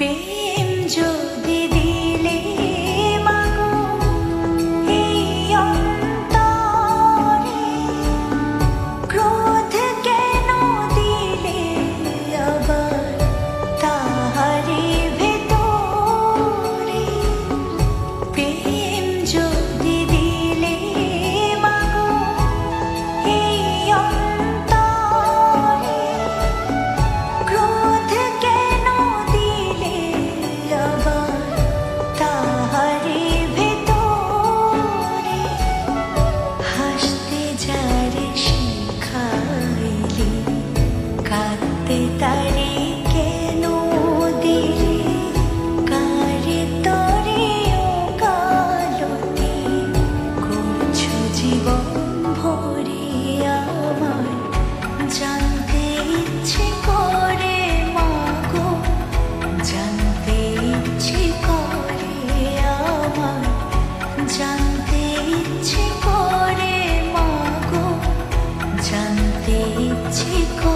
প্রেম যদি দিলে মাগো এই অন্তরে, ক্রোধ কেন দিলে আবার তাহারি ভেতরে? প্রেম যদি দিলে মাগো এই অন্তরে, ক্রোধ কেন দিলে আবার তাহারি ভেতরে? হাসতে যারে শিখাইলি, কাঁদতে তারে কেন দিলে? কারে তরে ও কালতি করছো জীবন ভরে আমার? জানতে ইচ্ছে করে মাগো, জানতে ইচ্ছে করে আমার, জানতে ইচ্ছে করে মাগো, জানতে ইচ্ছে করে।